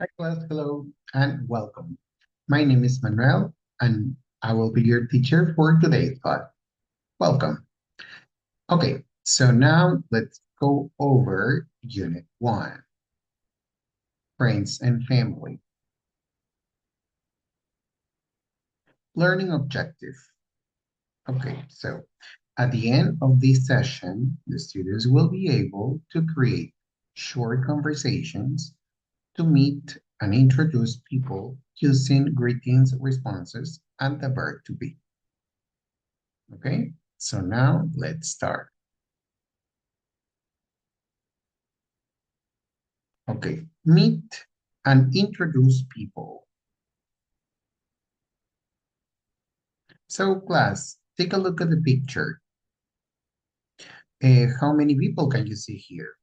Hi, class. Hello and welcome. My name is Manuel, and I will be your teacher for today's class. Welcome. Okay, so now let's go over Unit 1, Friends and Family. Learning objective. Okay, so at the end of this session, the students will be able to create short conversations to meet and introduce people using greetings, responses, and the verb to be. Okay, so now let's start. Okay, meet and introduce people. So class, take a look at the picture. How many people can you see here?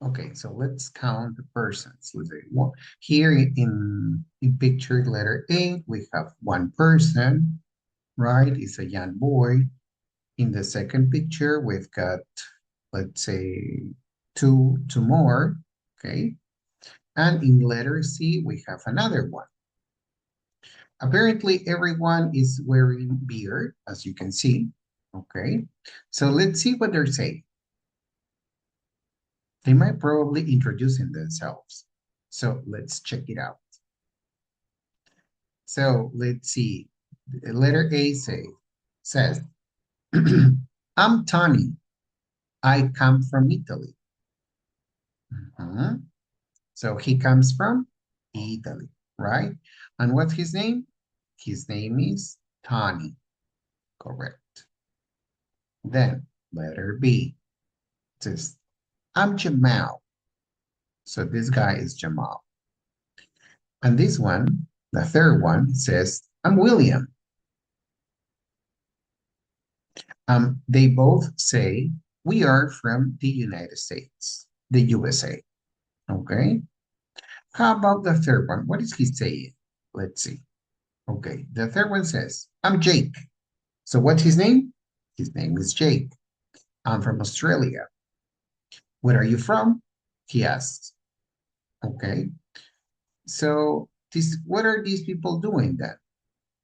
Okay, so let's count the persons. Let's say one. Here in picture letter A, we have one person, right? It's a young boy. In the second picture, we've got, let's say, two more, okay? And in letter C, we have another one. Apparently, everyone is wearing beard, as you can see. Okay, so let's see what they're saying. They might probably introducing themselves. So let's check it out. So let's see. The letter A says, I'm Tony. I come from Italy. Mhm. So he comes from Italy, right? And what's his name? His name is Tony. Correct. Then letter B says, I'm Jamal. So this guy is Jamal. And this one, the third one, says, I'm William. They both say, we are from the United States, the USA. Okay. How about the third one? What is he saying? Let's see. Okay. The third one says, I'm Jake. So what's his name? His name is Jake. I'm from Australia. Where are you from? He asks. Okay. So what are these people doing then?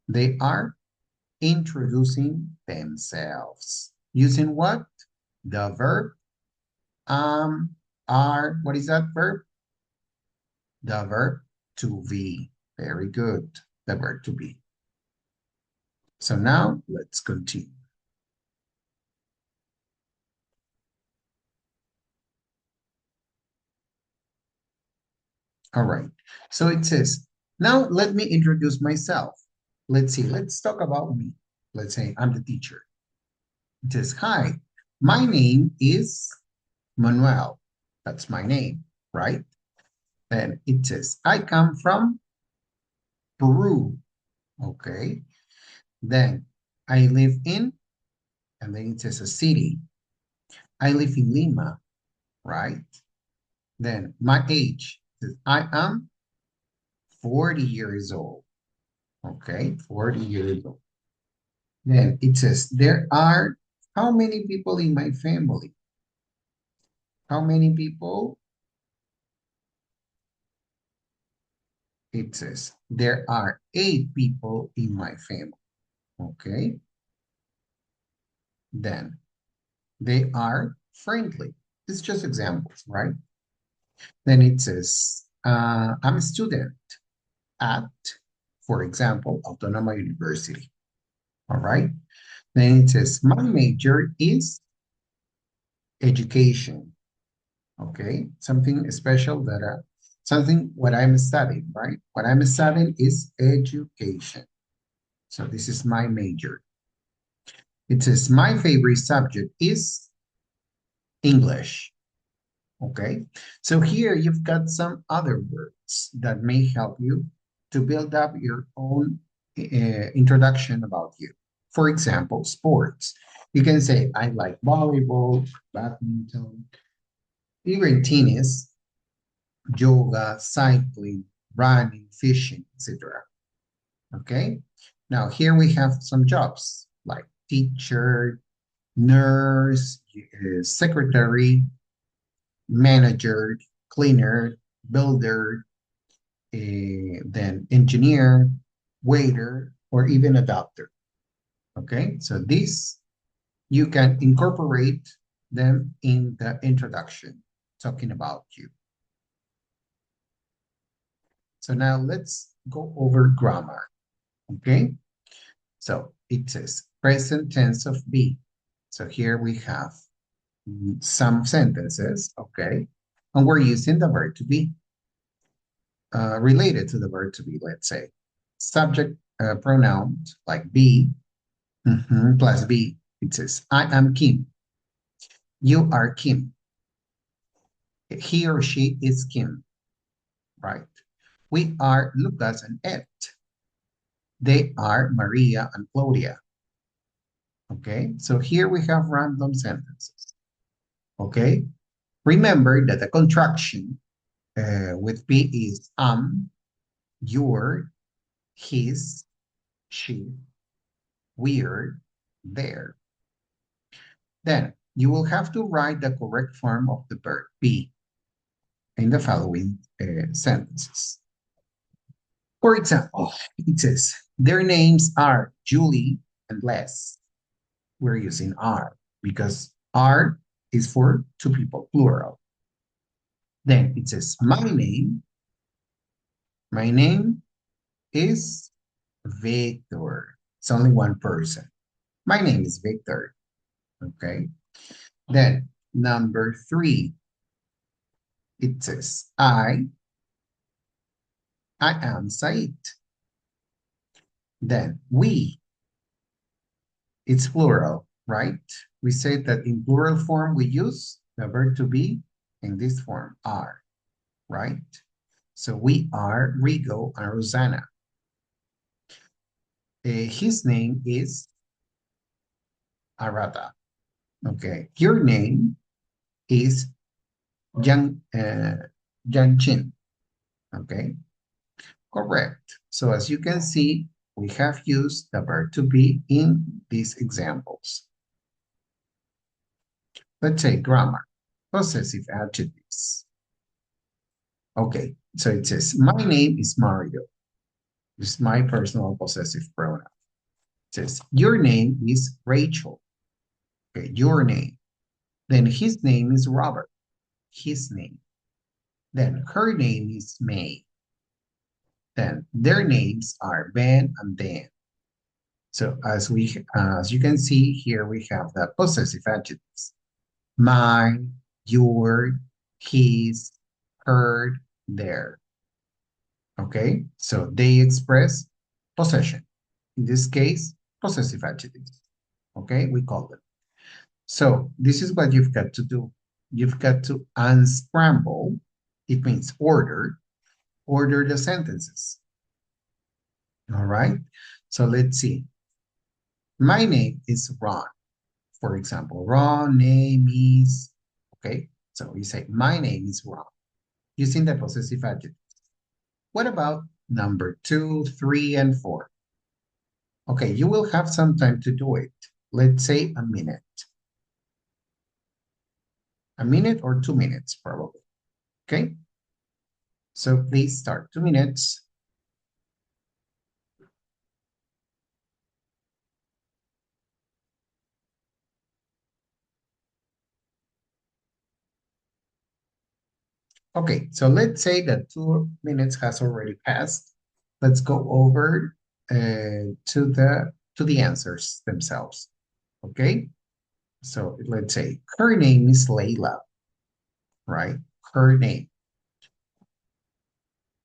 They are introducing themselves. Using what? The verb are, what is that verb? The verb to be. Very good. The verb to be. So now let's continue. All right. So it says, now let me introduce myself. Let's see. Let's talk about me. Let's say I'm the teacher. It says, hi, my name is Manuel. That's my name, right? Then it says, I come from Peru. Okay. Then I live in, and then it says a city. I live in Lima, right? Then my age says I am 40 years old. Okay, 40 years old. Then it says there are how many people in my family? How many people? It says there are 8 people in my family. Okay. Then they are friendly. It's just examples, right? Then it says, I'm a student at, for example, Autónoma University. All right. Then it says, my major is education. Okay. Something special something what I'm studying, right? What I'm studying is education. So this is my major. It says, my favorite subject is English. Okay, so here you've got some other words that may help you to build up your own introduction about you. For example, sports. You can say, I like volleyball, badminton, even tennis, yoga, cycling, running, fishing, etc. Okay, now here we have some jobs like teacher, nurse, secretary, manager, cleaner, builder. then engineer, waiter, or even a doctor. Okay, so this you can incorporate them in the introduction, talking about you. So now let's go over grammar. Okay, so it says present tense of be. So here we have some sentences, okay, and we're using the verb to be related to the verb to be, let's say. Subject pronouns like be plus be. It says, I am Kim. You are Kim. He or she is Kim, right? We are Lucas and Ed. They are Maria and Claudia. Okay, so here we have random sentences. Okay, remember that the contraction with be is your, his, she, we're, there. Then you will have to write the correct form of the verb be in the following sentences. For example, it says, their names are Julie and Les. We're using are because are is for two people, plural. Then it says, my name is Victor. It's only one person. My name is Victor. Okay. Then number 3, it says, I am Said. Then we, it's plural, right? We say that in plural form, we use the verb to be in this form, are, right? So we are Rigo and Rosanna. His name is Arata. Okay. Your name is Yang Chin. Okay. Correct. So as you can see, we have used the verb to be in these examples. Let's say grammar, possessive adjectives. Okay, so it says, my name is Mario. This is my personal possessive pronoun. It says, your name is Rachel. Okay, your name. Then his name is Robert. His name. Then her name is May. Then their names are Ben and Dan. So as you can see here, we have the possessive adjectives. My, your, his, her, their. Okay, so they express possession. In this case, possessive adjectives. Okay, we call them. So this is what you've got to do. You've got to unscramble. It means order the sentences. All right, so let's see. My name is Ron. For example, Ron name is, okay, so we say, my name is Ron, using the possessive adjectives. What about number 2, 3, and 4? Okay, you will have some time to do it. Let's say a minute. A minute or 2 minutes, probably. Okay? So please start. 2 minutes. Okay, so let's say that 2 minutes has already passed. Let's go over to the answers themselves. Okay? So let's say her name is Layla, right? Her name.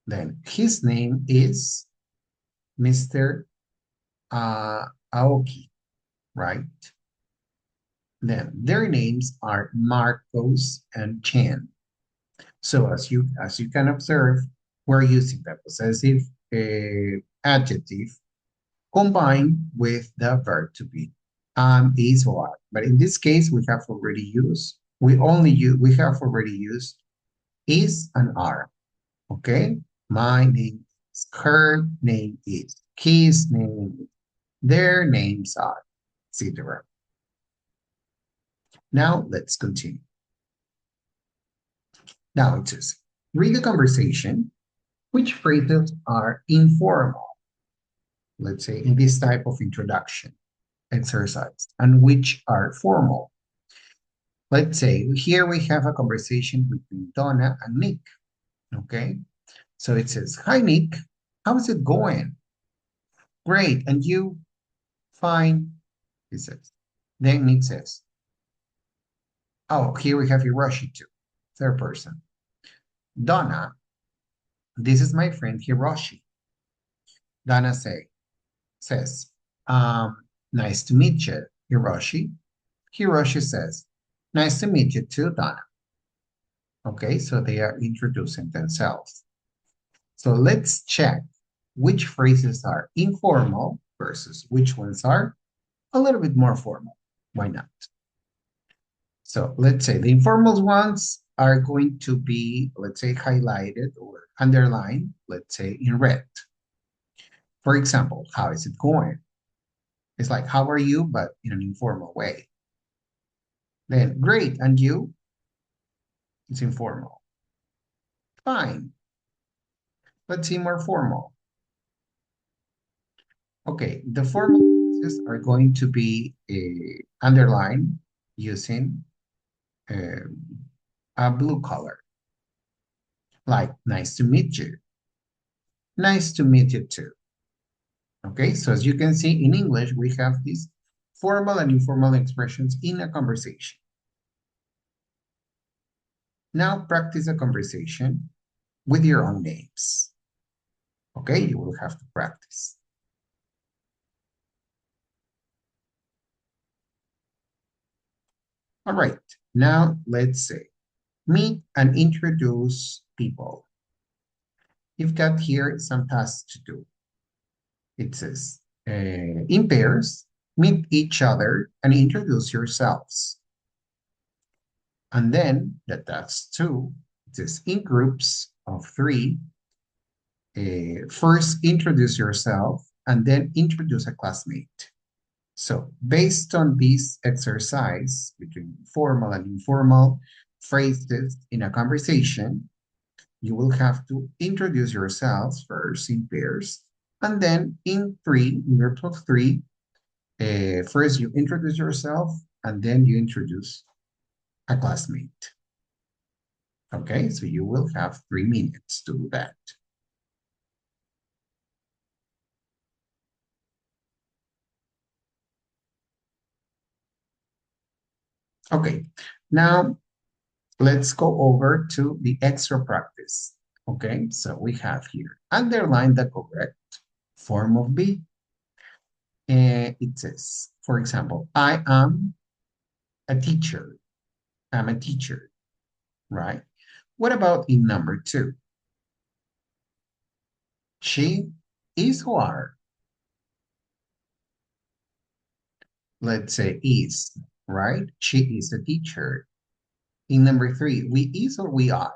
Then his name is Mr. Aoki, right? Then their names are Marcos and Chan. So as you can observe, we're using the possessive adjective combined with the verb to be. Is, or are. But in this case, we have already used, we have already used is and are. Okay? My name is, her name is, his name is, their names are, etc. Now let's continue. Now it says, read the conversation Which phrases are informal, let's say, in this type of introduction exercise, and which are formal? Let's say here we have a conversation between Donna and Nick, okay? So it says, hi, Nick, how's it going? Great, and you? Fine, he says. Then Nick says, oh, here we have Hiroshi too, third person. Donna, this is my friend Hiroshi. Donna says, nice to meet you, Hiroshi. Hiroshi says, nice to meet you too, Donna. Okay, so they are introducing themselves. So let's check which phrases are informal versus which ones are a little bit more formal. Why not? So let's say the informal ones are going to be, let's say, highlighted or underlined, let's say, in red. For example, how is it going? It's like, how are you, but in an informal way. Then, great, and you? It's informal. Fine. Let's see more formal. Okay, the formal phrases are going to be underlined using a blue color, like nice to meet you. Nice to meet you too. Okay, so as you can see in English, we have these formal and informal expressions in a conversation. Now practice a conversation with your own names. Okay, you will have to practice. All right, now let's say, meet and introduce people. You've got here some tasks to do. It says, in pairs, meet each other and introduce yourselves. And then the task two, it says, in groups of three, first introduce yourself and then introduce a classmate. So based on this exercise between formal and informal phrases in a conversation, you will have to introduce yourselves first in pairs, and then in groups of three, first you introduce yourself, and then you introduce a classmate. Okay, so you will have 3 minutes to do that. Okay, now let's go over to the extra practice. Okay, so we have here, underline the correct form of be. It says, for example, I am a teacher. I'm a teacher, right? What about in number two? She is who are. Let's say is, right? She is a teacher. In number three, we is or we are?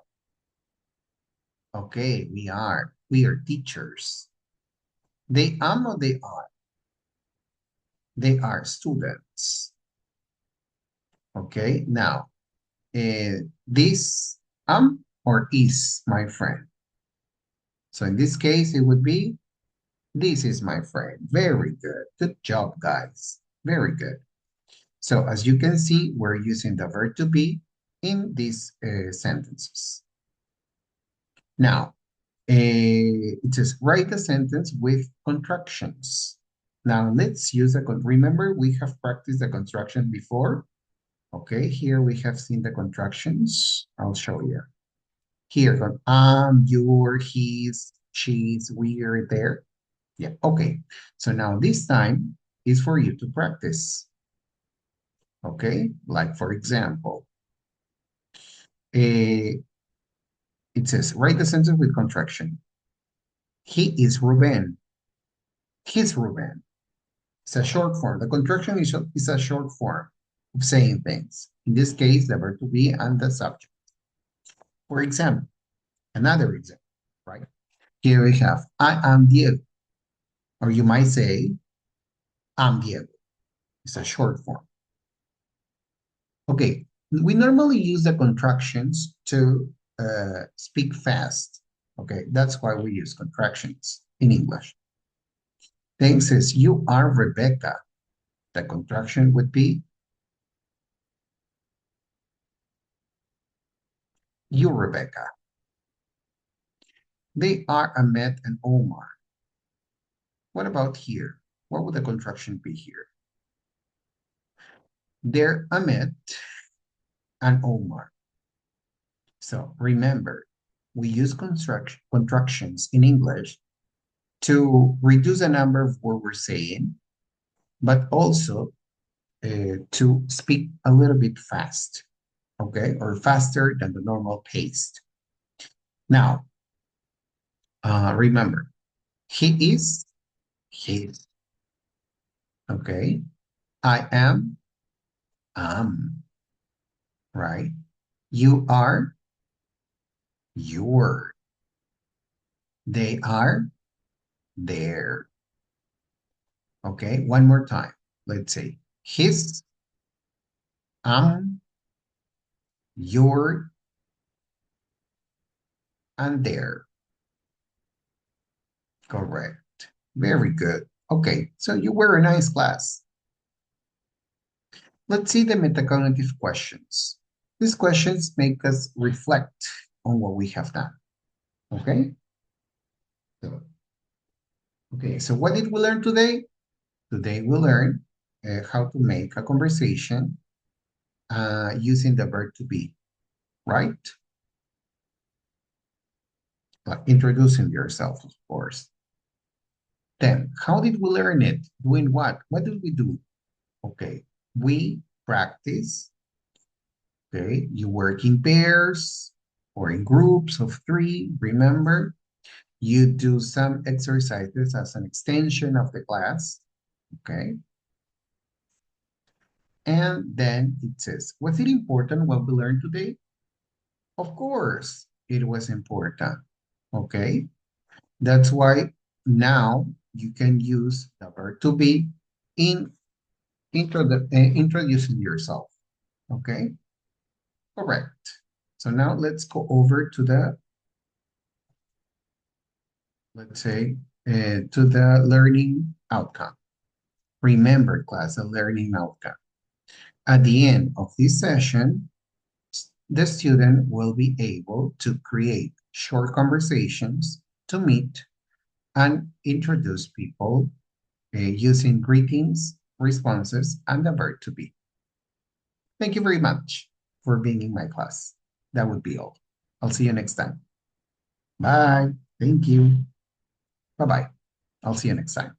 Okay, we are. We are teachers. They am or they are? They are students. Okay, now, this am or is my friend? So in this case, it would be, this is my friend. Very good. Good job, guys. Very good. So as you can see, we're using the verb to be in these sentences. Now, it says write a sentence with contractions. Now let's use remember we have practiced the construction before. Okay, here we have seen the contractions. I'll show you. Here, your, his, she's, we're, there. Yeah, okay. So now this time is for you to practice. Okay, like for example, it says write the sentence with contraction. He is Ruben. He's Ruben. It's a short form. The contraction is a short form of saying things. In this case, the verb to be and the subject. For example, another example, right? Here we have, I am Diego. Or you might say, I'm Diego. It's a short form. Okay, we normally use the contractions to speak fast. Okay, that's why we use contractions in English. Then says, you are Rebecca. The contraction would be you, Rebecca. They are Ahmed and Omar. What about here? What would the contraction be here? They're Ahmed and Omar. So remember, we use contractions in English to reduce the number of what we're saying, but also to speak a little bit fast, okay, or faster than the normal pace. Now, remember, he is his, okay? I am, right? You are your. They are their. Okay, one more time. Let's say his, your, and their. Correct. Very good. Okay, so you were a nice class. Let's see the metacognitive questions. These questions make us reflect on what we have done. Okay? So, okay, so what did we learn today? Today we learned how to make a conversation using the verb to be, right? Like introducing yourself, of course. Then, how did we learn it? Doing what? What did we do? Okay, we practice. Okay, you work in pairs or in groups of three, remember? You do some exercises as an extension of the class, okay? And then it says, was it important what we learned today? Of course, it was important, okay? That's why now you can use the verb to be in introducing yourself, okay? Correct. So now let's go over to the, let's say, to the learning outcome. Remember, class, the learning outcome. At the end of this session, the student will be able to create short conversations to meet and introduce people using greetings, responses, and the verb to be. Thank you very much for being in my class. That would be all. I'll see you next time. Bye. Thank you. Bye-bye. I'll see you next time.